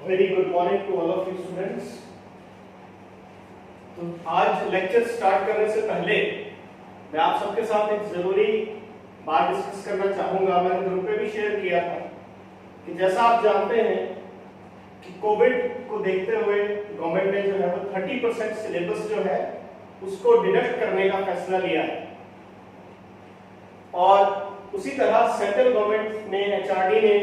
Very good morning to all of you students. तो आज lecture start करने से पहले मैं आप सबके साथ एक जरूरी बात डिस्कस करना चाहूंगा। मैंने ग्रुप पे भी शेयर किया था कि जैसा आप जानते हैं कि कोविड को देखते हुए गवर्नमेंट ने जो है वो 30% सिलेबस जो है उसको डिडक्ट करने का फैसला लिया है और उसी तरह सेंट्रल गवर्नमेंट ने एचआरडी ने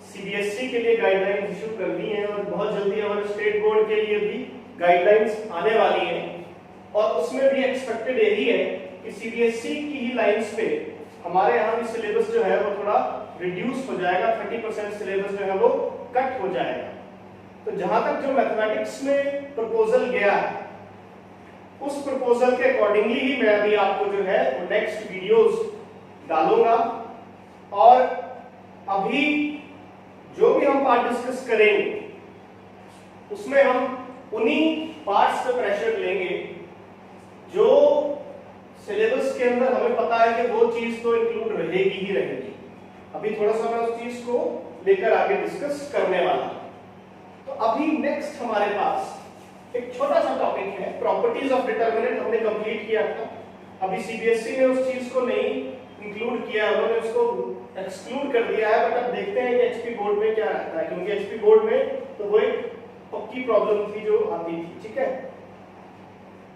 सीबीएसई के लिए गाइडलाइंस इशू कर दी हैं और बहुत जल्दी हमारे स्टेट बोर्ड के लिए भी गाइडलाइंस आने वाली हैं और उसमें भी एक्सपेक्टेड यही है कि सीबीएसई की ही लाइंस पे हमारे यहाँ भी सिलेबस जो है वो थोड़ा रिड्यूस हो जाएगा, 30% सिलेबस जो है वो कट हो जाएगा। तो जहां तक जो मैथमेटिक्स में प्रपोजल गया है उस प्रपोजल के अकॉर्डिंगली ही मैं अभी आपको जो है वो नेक्स्ट वीडियोस डालूंगा और अभी जो भी हम पार्ट डिस्कस करेंगे उसमें हम उन्हीं पार्ट्स पे प्रेशर लेंगे जो सिलेबस के अंदर हमें पता है कि वो चीज तो इंक्लूड रहेगी ही रहेगी। अभी थोड़ा सा मैं उस चीज को लेकर आगे डिस्कस करने वाला हूं। तो अभी नेक्स्ट हमारे पास एक छोटा सा टॉपिक है, प्रॉपर्टीज ऑफ डिटरमिनेंट हमने कंप्लीट किया था। अभी सीबीएसई ने उस चीज को नहीं इंक्लूड किया, उन्होंने उसको एक्सक्लूड कर दिया है, बट अब देखते हैं कि एचपी बोर्ड में क्या रहता है, क्योंकि एचपी बोर्ड में तो वो एक पक्की प्रॉब्लम थी जो आती थी। ठीक है,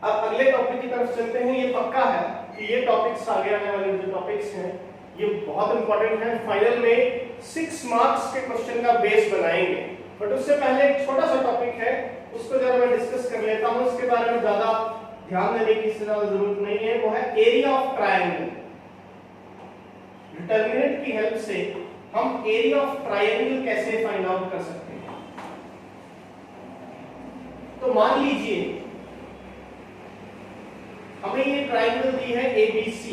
अब अगले टॉपिक की तरफ चलते हैं। ये पक्का है कि ये टॉपिक्स आगे आने वाले जो टॉपिक्स हैं ये बहुत इंपॉर्टेंट है, फाइनल में 6 मार्क्स के क्वेश्चन का बेस बनाएंगे। बट उससे पहले एक छोटा सा टॉपिक है, उसको जरा मैं डिस्कस कर लेता हूं। इसके बारे में ज्यादा ध्यान देने की इससे ज्यादा जरूरत नहीं है, वो है एरिया ऑफ ट्रायंगल। डिटरमिनेंट की हेल्प से हम एरिया ऑफ ट्रायंगल कैसे फाइंड आउट कर सकते हैं। तो मान लीजिए हमें ये ट्रायंगल दी है ABC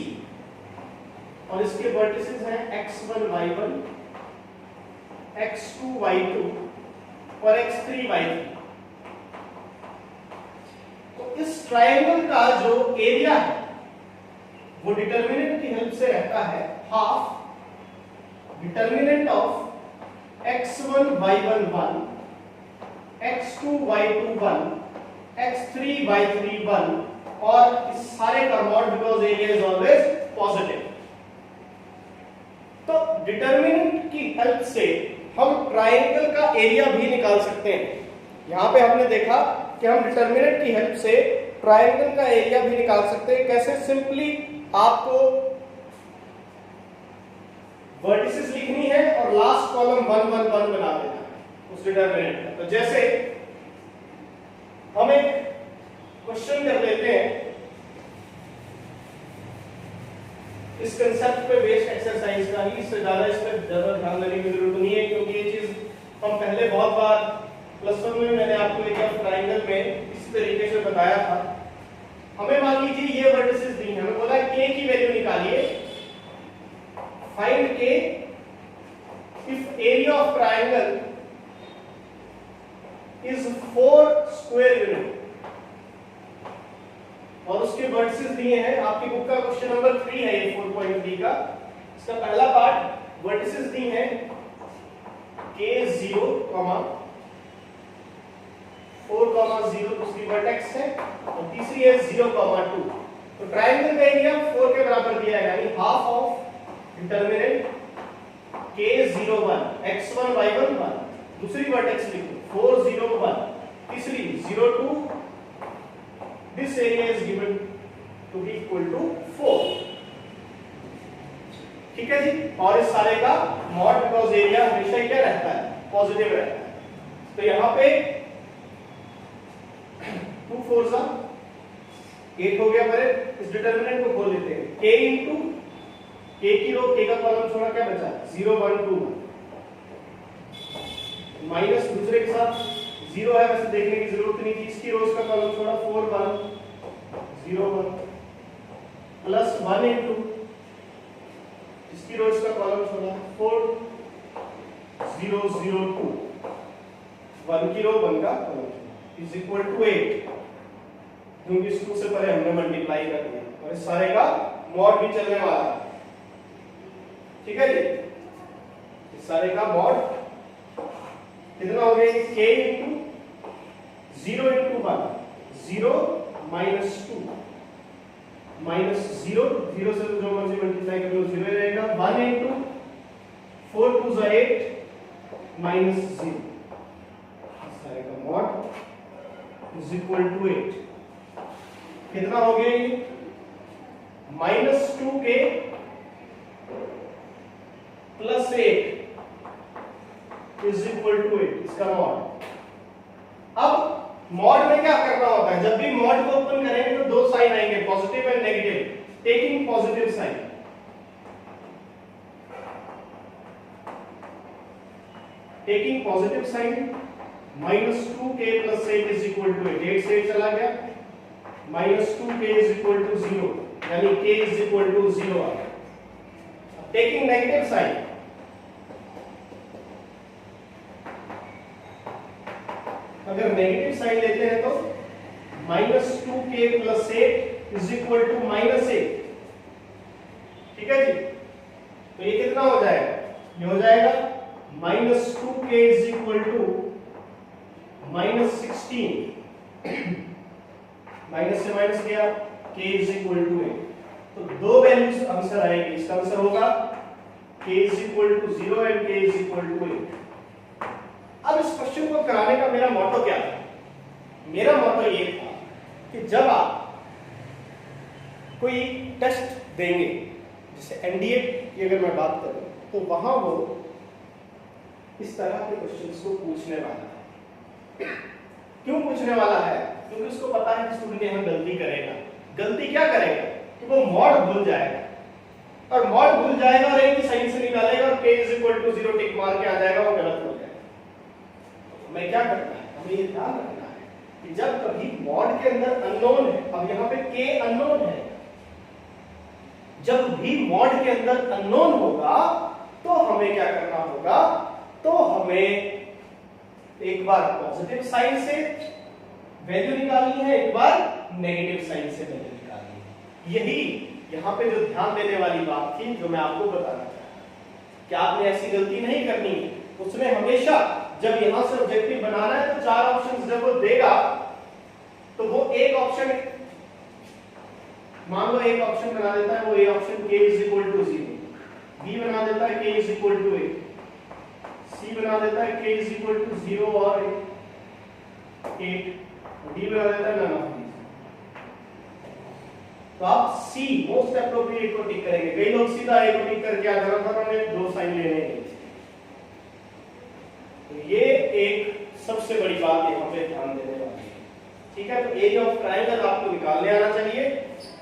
और इसके वर्टिसेस हैं x1 y1, x2 y2 और x3 y3। तो इस ट्रायंगल का जो एरिया है वो डिटरमिनेंट की हेल्प से रहता है half determinant of x1 y1 1, x2 y2 1, x3 y3 1 और इस सारे का mod because area is always positive. तो डिटरमिनेंट की हेल्प से हम ट्रायंगल का एरिया भी निकाल सकते हैं। यहां पे हमने देखा कि हम डिटरमिनेंट की हेल्प से ट्रायंगल का एरिया भी निकाल सकते हैं। कैसे? सिंपली आपको वर्टिसेस लिखनी है और लास्ट कॉलम 1 1 1 बना देना है उस डिटरमिनेंट का। तो जैसे हम एक क्वेश्चन कर लेते हैं इस कंसेप्ट पे बेस्ड एक्सरसाइज का ही, इससे ज्यादा इस पर ज्यादा ध्यान देने की जरूरत नहीं है, क्योंकि ये चीज हम पहले बहुत बार +1 में मैंने आपको एरिया ऑफ ट्रायंगल में इसी तरीके से बताया था। हमें मान लीजिए ये वर्टिसेस दी हैं, हमें बोला है k की वैल्यू निकालिए, find k if area of triangle is 4 square unit और उसके वर्टिसेस दिए हैं। आपकी बुक का क्वेश्चन नंबर 3 है ये 4.3 का। इसका पहला पार्ट वर्टिसेस दी हैं k0, 4, 0 दूसरी वर्टेक्स है और तीसरी है 0, 2। तो ट्रायंगल का एरिया 4 के बराबर दिया है, यानी half of determinant k0 1, x1 y1 1, दूसरी वर्टेक्स लिखो 4, 0 1, तीसरी 0, 2। This area is given to be equal to 4। ठीक है जी, और इस सारे का मॉड बिकॉज एरिया हमेशा क्या रहता है? पॉजिटिव रहता है। तो यहां पे 2 4 सा 8 हो गया। मेरे इस डिटरमिनेंट को खोल लेते हैं, k इंटू k की रो, k का कॉलम छोड़ा, क्या बचा? 0 1 2 माइनस दूसरे के साथ 0 है, वैसे देखने की जरूरत नहीं थी। इसकी रोज का कॉलम छोड़ा 4 1 0 1 प्लस 1 इंटू इसकी रोज का कॉलम छोड़ा 4 0 0 2 1 की रो 1 का कॉलम इज इक्वल टू 8, क्योंकि इस 2 से पहले हमने मल्टीप्लाई कर दिया और इस सारे का मॉड भी चलने वाला है। ठीक है जी, इस सारे का मॉड कितना हो गए k into 0 into 1, 0 minus 2 minus 0, 0 से जो मर्जी मल्टीप्लाई कर लो 0 ही रहेगा, 1 इंटू 4 2 जा 8 माइनस 0, सारे का मॉड इज इक्वल टू 8। कितना हो गया ये? Minus 2k plus 8 is equal to 8, इसका मॉड। अब मॉड में क्या करना होता है? जब भी मॉड को ओपन करेंगे तो दो साइन आएंगे, positive and negative. Taking positive sign, taking positive sign, minus 2k plus 8 is equal to 8, 8 से 8 चला गया, minus 2k is equal to 0, यानी k इज इक्वल टू 0 आ गया। टेकिंग नेगेटिव साइन, अगर नेगेटिव साइन लेते हैं तो minus 2k plus 8 is equal to minus 8, ठीक है जी। तो ये कितना हो जाएगा? ये हो जाएगा minus 2k is equal to minus 16, minus से माइनस गया, k इज इक्वल टू 8। तो दो वैल्यूज आंसर आएगी। इसका आंसर होगा k is equal to 0 and k is equal to 8। अब इस क्वेश्चन को कराने का मेरा मोटो क्या था? मेरा मोटो ये था कि जब आप कोई टेस्ट देंगे, जैसे एनडीए की अगर मैं बात करूं, तो वहां वो इस तरह के क्वेश्चंस को पूछने वाला है। क्यों पूछने वाला है? क्योंकि उसको पता है कि स्टूडेंट यहां गलती करेगा। गलती क्या करेगा कि वो मॉड भूल जाएगा, और मॉड भूल जाएगा और एक ही साइन से निकालेगा और k इज इक्वल टू 0 टिक मार के आ जाएगा, वो गलत हो जाएगा। हमें क्या करना है? हमें ये ध्यान रखना है कि जब कभी मॉड के अंदर अननोन है, अब यहाँ पे k अननोन है, जब भी मॉड के अंदर अननोन होगा तो हमें क्या करना होगा? तो हमें एक बार पॉजिटिव साइन से वैल्यू निकालनी है, एक बार नेगेटिव साइन से वैल्यू निकालनी है। यही यहाँ पे जो ध्यान देने वाली बात थी, जो मैं आपको बताना चाहता कि आपने ऐसी गलती नहीं करनी है। उसमें हमेशा जब यहां से ऑब्जेक्टिव बनाना है तो चार ऑप्शंस जब वो देगा तो वो एक ऑप्शन, मान लो एक ऑप्शन बना देता है, वो A option k is equal to 0, B बना देता है k is equal to 8, C बना देता है k इज इक्वल टू 0 और 8, डी बना देता है नन ऑफ दीस। तो आप सी मोस्ट एप्रोप्रिएट को टिक करेंगे। कई लोग सीधा ए को टिक करके आ जाना था, उन्होंने दो साइन लेने हैं। तो ये एक सबसे बड़ी बात यहाँ पे ध्यान देने वाली है, ठीक है। तो एरिया ऑफ ट्रायंगल आपको निकालने आना चाहिए,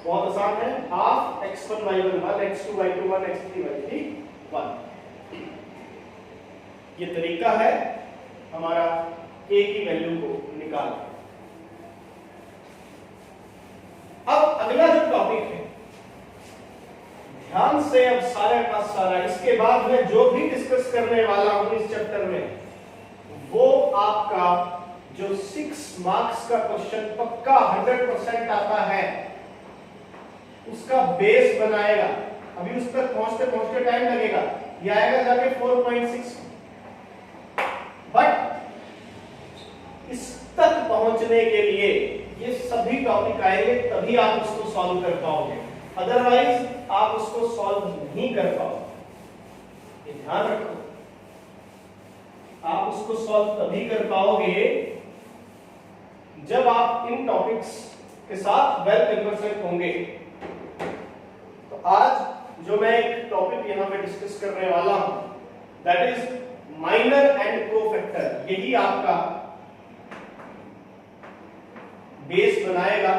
बहुत आसान है। Half x1 y1 1, x2 y2 1, x3 y3 1। ये तरीका है हमारा a की वैल्यू को निकालने। अब अगला जो टॉपिक है, ध्यान से अब सारा का सारा, इसके बाद मैं जो भी डिस्कस करने वाला हूं इस चैप्टर में, वो आपका जो 6 मार्क्स का क्वेश्चन पक्का 100% आता है, उसका बेस बनाएगा। अभी उस तक पहुंचते पहुंचते टाइम लगेगा, ये आएगा जाके 4.6, बट इस तक पहुंचने के लिए ये सभी टॉपिक आएंगे, तभी आप उसको सॉल्व कर पाओगे, अदरवाइज आप उसको सॉल्व नहीं कर पाओगे। ये ध्यान रखो, आप उसको सॉल्व तभी कर पाओगे जब आप इन टॉपिक्स के साथ वेल कन्वर्सेंट होंगे। तो आज जो मैं एक टॉपिक यहां पे डिस्कस करने वाला हूं, that is minor and cofactor. यही आपका बेस बनाएगा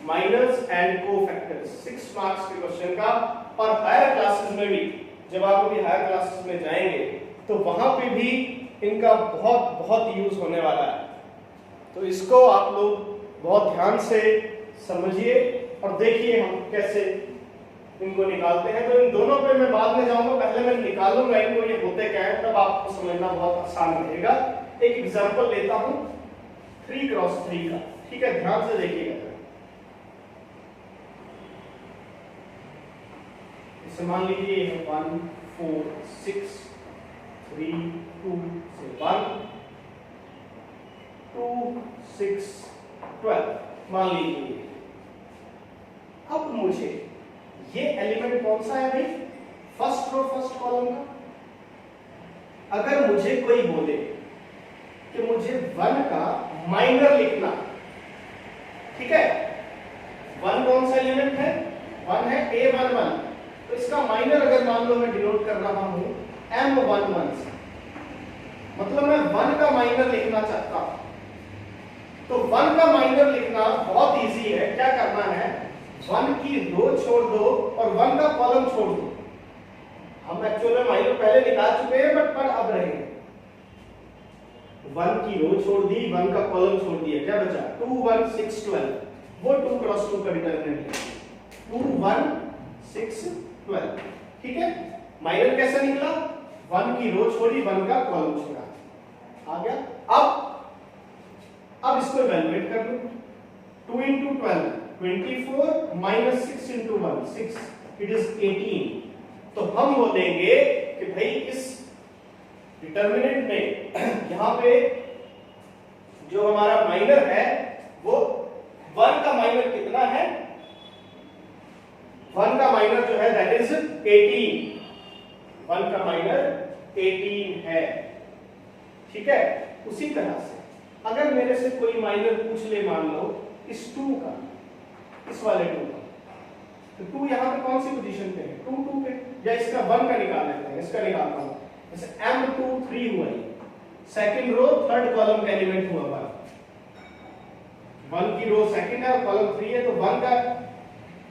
माइनर्स एंड कोफैक्टर्स 6 मार्क्स के क्वेश्चन का। और हायर क्लासेस में भी, जब आप अभी हायर क्लासेस में जाएंगे तो वहां पे भी इनका बहुत बहुत यूज होने वाला है। तो इसको आप लोग बहुत ध्यान से समझिए और देखिए हम कैसे इनको निकालते हैं। तो इन दोनों पे मैं बाद में जाऊंगा, पहले मैं निकालूंगा इनको ये होते क्या है, तब आपको समझना बहुत आसान रहेगा। एक एग्जांपल लेता हूं 3x3 का, ठीक है, ध्यान से देखिएगा। इसे मान लीजिए 1 4 6 3 2 से 1 2 6 12 मान लीजिए। अब मुझे ये एलिमेंट कौन सा है भाई, फर्स्ट रो फर्स्ट कॉलम का। अगर मुझे कोई बोले कि मुझे 1 का माइनर लिखना, ठीक है, 1 कौन सा एलिमेंट है, 1 है A11, तो इसका माइनर अगर मान लो मैं डिनोट कर रहा हूं M11 से, मतलब मैं 1 का माइनर लिखना चाहता हूं। तो 1 का माइनर लिखना बहुत इजी है, क्या करना है, 1 की रो छोड़ दो और 1 का कॉलम छोड़ दो। हम एक्चुअल में माइनर पहले निकाल चुके हैं बट पर अब रहे 1 की रो छोड़ दी, 1 का कॉलम छोड़ दिया, क्या बचा 2 1 6 12, वो 2 क्रॉस 2 का डिटरमिनेंट है 2 1 6 12, ठीक है। माइनर कैसा निकला, 1 की रो छोड़ी 1 का कॉलम छोड़ा, आ गया। अब इसको इवैल्यूएट कर लो, 2 into 12 24 minus 6 into 1 6, it is 18। तो हम बोलेंगे कि भाई इस डिटरमिनेंट में यहां पे जो हमारा माइनर है वो 1 का माइनर कितना है, 1 का माइनर जो है दैट इज 18, 1 का माइनर 18 है, ठीक है। उसी तरह से अगर मेरे से कोई माइनर पूछ ले, मान लो इस 2 का, इस वाले 2 का, तो 2 यहां पे कौन सी पोजीशन पे है, 2 2 पे, या इसका 1 का निकाल लेते हैं, इसका निकालता हूं, जैसे M2 3 हुआ, ये सेकंड रो थर्ड कॉलम का एलिमेंट हुआ 1 की रो सेकंड है और कॉलम 3 है, तो 1 का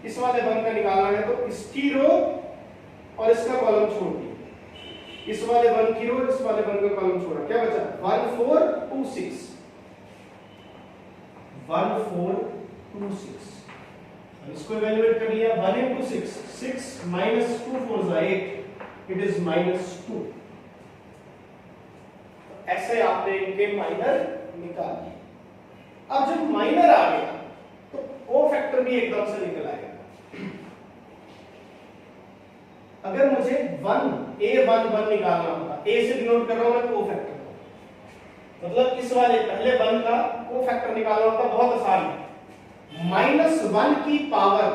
इस वाले 1 का निकालना है, तो इसकी रो और इसका कॉलम छोड़ दिया, इस वाले 1 की रो इस वाले 1 का कॉलम छोड़ा, क्या बचा 1 4 2 6, 1 4 2 6। इसको इवैल्यूएट कर लिया, 1 into 6 6 minus 2 4 is 8, it is -2। ऐसे आपने इनके माइनर निकाल लिए। अब जब माइनर आ गया तो को फैक्टर भी एकदम से निकल आएगा। अगर मुझे 1 A11 निकालना होता, A से डिनोट कर रहा हूं मैं को फैक्टर, मतलब इस वाले पहले 1 का को फैक्टर निकालना होता, बहुत आसान है, -1 की पावर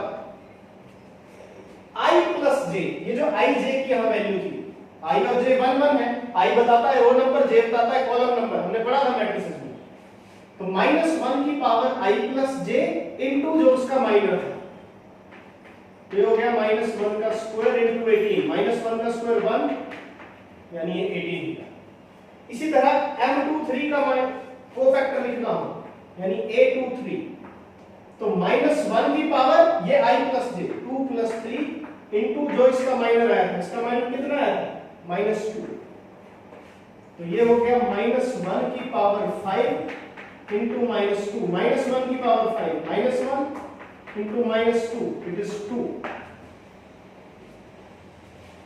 I प्लस j, ये जो I j की यहां वैल्यू थी, I और j 1 1 है, I बताता है रो नंबर, j बताता है कॉलम नंबर, हमने पढ़ा था मैट्रिसेस में। तो -1 की power I plus j into जो उसका माइनर था, ये हो गया -1 का स्क्वायर इनटू 18, -1 का स्क्वायर 1 यानी ये 18। इसी तरह M23 का को फैक्टर लिखना हो यानी A23, तो -1 की पावर ये I plus j 2 plus 3 into जो इसका माइनर आया था, इसका माइनर कितना आया था -2, तो ये हो गया -1 की पावर 5 इनटू -2, -1 की पावर 5 -1 इनटू -2 इट इज 2।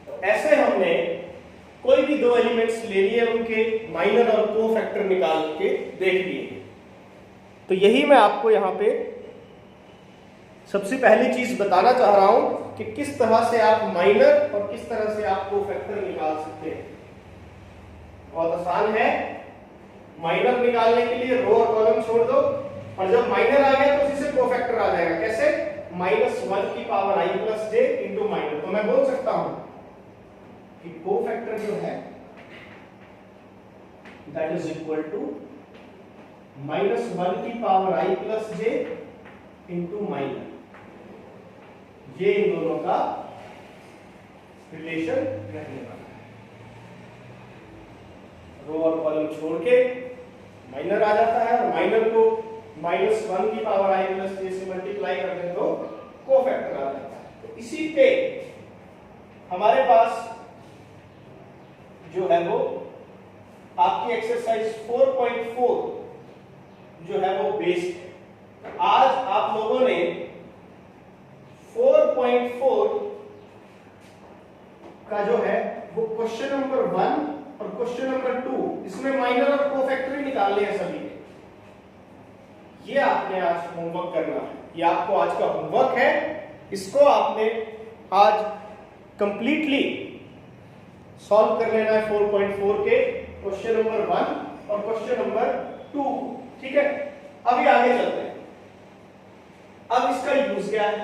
तो ऐसे हमने कोई भी दो एलिमेंट्स ले लिए, उनके माइनर और को फैक्टर निकाल के देख लिए। तो यही मैं आपको यहाँ पे सबसे पहली चीज बताना चाह रहा हूं कि किस तरह से आप माइनर और किस तरह से आप को फैक्टर निकाल सकते हैं। बहुत आसान है, माइनर निकालने के लिए रो और कॉलम छोड़ दो, और जब माइनर आ गया तो उसी से को फैक्टर आ जाएगा। कैसे, -1 की power I plus j into minor. तो मैं बोल सकता हूं कि को फैक्टर जो है दैट इज इक्वल टू -1 की power I plus j into minor. ये इन दोनों का रिलेशन रहने वाला है। रो और कॉलम छोड़ के माइनर आ जाता है, और माइनर को -1 की पावर I प्लस j से मल्टीप्लाई कर दें तो को फैक्टर आ जाता है। तो इसी पे हमारे पास जो है वो आपकी एक्सरसाइज 4.4 जो है वो बेस्ड है। आज आप लोगों ने 4.4 का जो है वो क्वेश्चन नंबर 1 और क्वेश्चन नंबर 2, इसमें माइनर और को फैक्टर ही निकालने हैं सभी के। ये आपने आज होमवर्क करना है, ये आपको आज का होमवर्क है। इसको आपने आज कंप्लीटली सॉल्व कर लेना है 4.4 के क्वेश्चन नंबर 1 और क्वेश्चन नंबर 2। ठीक है, अभी आगे चलते हैं। अब इसका यूज क्या है?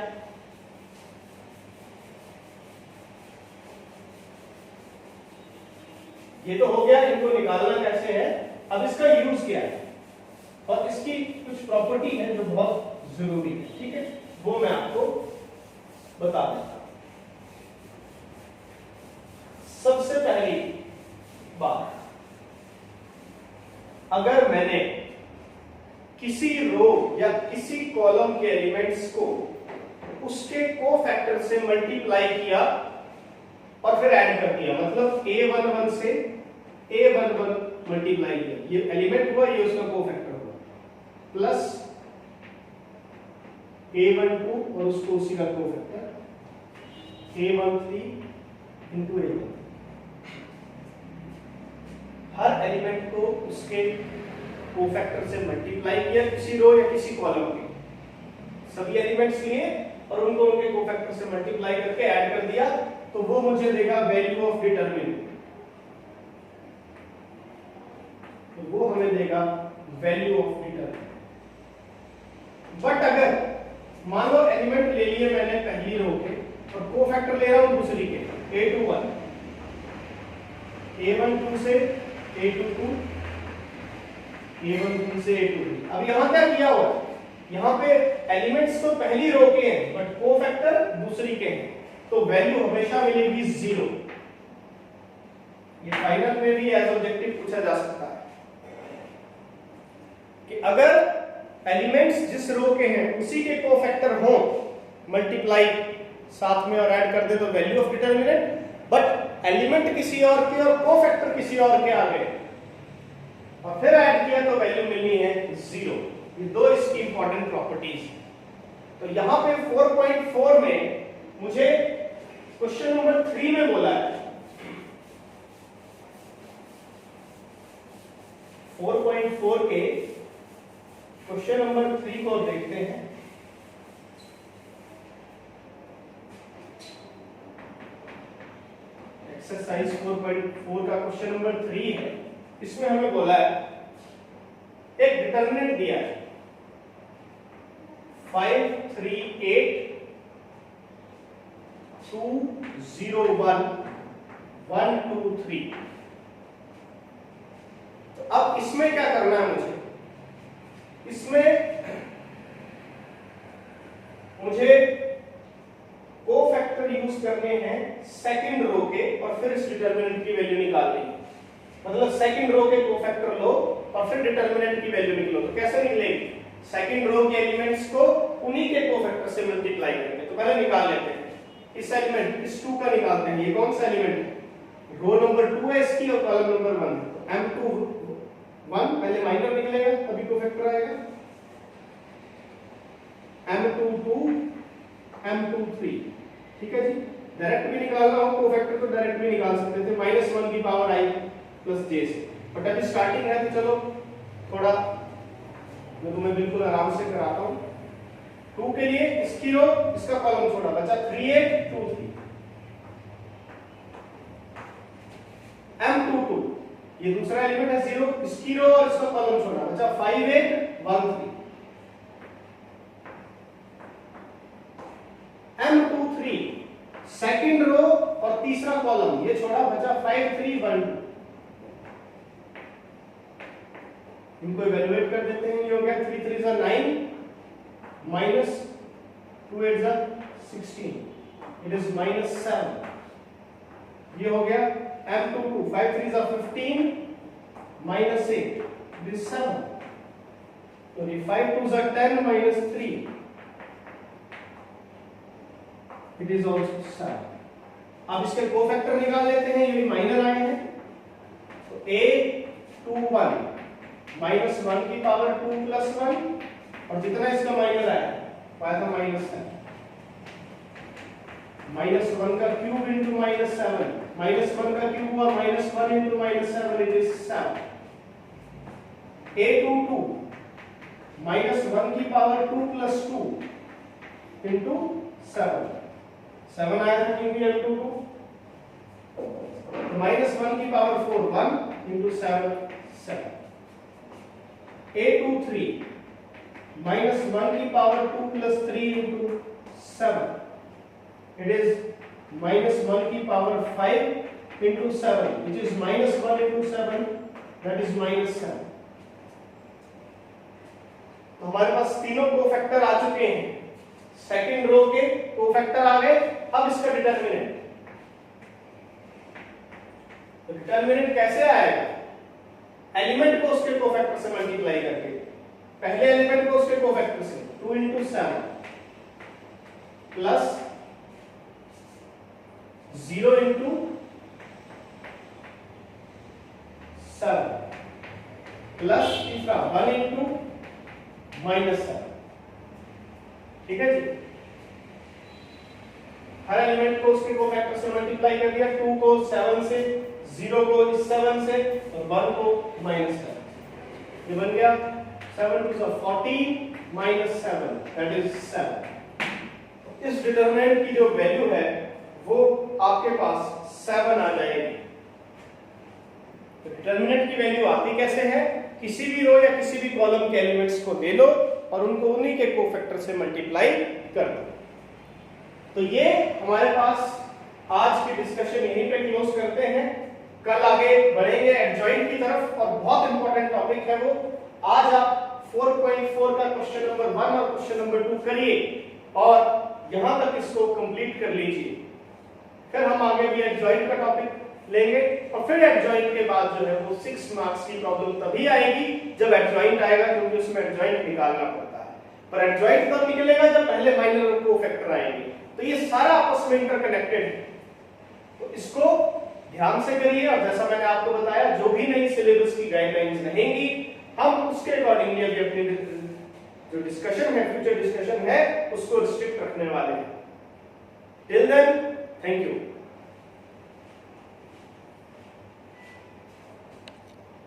ये तो हो गया, इनको निकालना कैसे है। अब इसका यूज क्या है और इसकी कुछ प्रॉपर्टी है जो बहुत जरूरी है। ठीक है, वो मैं आपको बता देता हूं। सबसे पहली बात, अगर मैंने किसी रो या किसी कॉलम के एलिमेंट्स को उसके कोफैक्टर से मल्टीप्लाई किया और फिर ऐड कर दिया, मतलब a11 से a11 मल्टीप्लाई किया, ये एलिमेंट हुआ, ये उसका कोफैक्टर हुआ, प्लस a12 और उसको उसी का कोफैक्टर a13 इंटू a1। हर एलिमेंट को उसके कोफैक्टर से मल्टीप्लाई किया, किसी रो या किसी कॉलम के सभी एलिमेंट्स लिए और उनको उनके कोफैक्टर से मल्टीप्लाई करके ऐड कर दिया, तो वो मुझे देगा वैल्यू ऑफ डिटरमिनेंट। तो वो हमें देगा वैल्यू ऑफ डिटरमिनेंट। बट अगर मान लो एलिमेंट ले लिए मैंने पहली रो के और कोफैक्टर ले रहा हूं दूसरी के, a21, a12 से a22, a13 से a23। अब यहां क्या किया हुआ, यहां पे एलिमेंट्स तो पहली रो के हैं बट कोफैक्टर दूसरी के हैं, तो वैल्यू हमेशा मिलेगी 0। ये फाइनल में भी एज ऑब्जेक्टिव पूछा जा सकता है कि अगर एलिमेंट्स जिस रो के हैं उसी के कोफैक्टर हो, मल्टीप्लाई साथ में और ऐड कर दे तो value of determinant, but element किसी और के और कोफैक्टर किसी और के आ गए और फिर ऐड किया तो वैल्यू मिलनी है 0। ये दो इसकी इंपॉर्टेंट प्रॉपर्टीज। तो यहां पे 4.4 में मुझे क्वेश्चन नंबर 3 में बोला है 4.4 के क्वेश्चन नंबर 3 को देखते हैं। एक्सरसाइज 4.4 का क्वेश्चन नंबर 3 है। इसमें हमें बोला है एक डिटरमिनेंट दिया है 5, 3, 8, 2, 0, 1, 1, 2, 3। तो अब इसमें क्या करना है इसमें मुझे कोफैक्टर यूज करने हैं सेकंड रो के और फिर इस डिटरमिनेंट की वैल्यू निकालनी है। मतलब सेकंड रो के कोफैक्टर लो और फिर डिटरमिनेंट की वैल्यू निकालो। तो कैसे निकलेगी? सेकंड रो के एलिमेंट्स को उन्हीं के कोफैक्टर से मल्टीप्लाई करेंगे। तो पहले निकाल लेते हैं इस एलिमेंट, इस 2 का निकालते हैं। ये कौन सा एलिमेंट है? रो नंबर 2 है इसकी और कॉलम नंबर 1। तो m21 पहले माइनर निकलेगा तभी कोफैक्टर आएगा, m22, m23। ठीक है जी, डायरेक्ट भी निकालना हो कोफैक्टर तो डायरेक्ट भी निकाल सकते थे, -1 की पावर आई प्लस j से। बट अभी स्टार्टिंग है तो चलो थोड़ा मैं तुम्हें बिल्कुल आराम से कराता हूं। 2 के लिए इसकी रो इसका कॉलम छोड़ा, बचा 3, 8, 2, 3। m22 ये दूसरा एलिमेंट है 0, इसकी रो और इसका कॉलम छोड़ा, बचा 5, 8, 1, 3। m23 सेकंड रो और तीसरा कॉलम ये छोड़ा, बचा 5, 3, 1, 2। इनको इवैल्यूएट कर देते हैं। ये हो गया 3, 3 = 9 minus 2, 8 = 16, it is -7। ये हो गया m22, 5, 3 = 15 -8, it is 7। तो ये 5, 2 = 10 -3, it is also 7। अब इसके कोफैक्टर निकाल लेते हैं, ये भी माइनर आए हैं। तो a21 -1 की पावर 2 + 1 और जितना इसका माइनर आया पाया था -7, -1 का क्यूब इंटू -7, -1 का क्यूब हुआ -1 इंटू -7, इट इज 7। a22 -1 की पावर 2 + 2 इंटू 7 आया था क्योंकि m22 1 into 7 7 a23 minus 1 की power 2 plus 3 into 7 it is minus 1 की power 5 into 7 which is minus 1 into 7 that is minus 7। तो हमारे पास तीनों कोफैक्टर आ चुके हैं, सेकंड रो के कोफैक्टर आ गए। अब इसका डिटरमिनेंट, तो डिटरमिनेंट कैसे आएगा? एलिमेंट को उसके कोफैक्टर से मल्टीप्लाई करके, पहले एलिमेंट को उसके कोफैक्टर से 2 into 7 प्लस 0 into 7 प्लस तीसरा 1 into -7। ठीक है जी, हर एलिमेंट को उसके कोफैक्टर से मल्टीप्लाई कर दिया, 2 को 7 से, 0 को इस 7 से और 1 को -7। ये बन गया 7 to 14 -7 that is 7। इस डिटरमिनेंट की जो वैल्यू है वो आपके पास 7 आ जाएगी। तो डिटरमिनेंट की वैल्यू आती कैसे है? किसी भी रो या किसी भी कॉलम के एलिमेंट्स को ले लो और उनको उन्हीं के कोफैक्टर से मल्टीप्लाई कर दो। तो ये हमारे पास आज की डिस्कशन यहीं पे क्लोज करते हैं। कल आगे बढ़ेंगे एडजॉइंट की तरफ और बहुत इंपॉर्टेंट टॉपिक है वो। आज आप 4.4 का क्वेश्चन नंबर 1 और क्वेश्चन नंबर 2 करिए और यहां तक इसको कंप्लीट कर लीजिए। फिर हम आगे भी एडजॉइंट का टॉपिक लेंगे और फिर एडजॉइंट के बाद जो है वो 6 मार्क्स की प्रॉब्लम तभी आएगी जब एडजॉइंट आएगा, क्योंकि उसमें एडजॉइंट निकालना पड़ता है। पर एडजॉइंट तब निकलेगा जब पहले माइनर और कोफैक्टर आएंगे। तो ये सारा आपस में इंटरकनेक्टेड है, तो इसको ध्यान से करिए। और जैसा मैंने आपको बताया, जो भी नई सिलेबस की गाइडलाइंस रहेंगी हम उसके अकॉर्डिंगली अभी अपनी जो डिस्कशन है, फ्यूचर डिस्कशन है, उसको रिस्ट्रिक्ट रखने वाले हैं। Till then, thank you.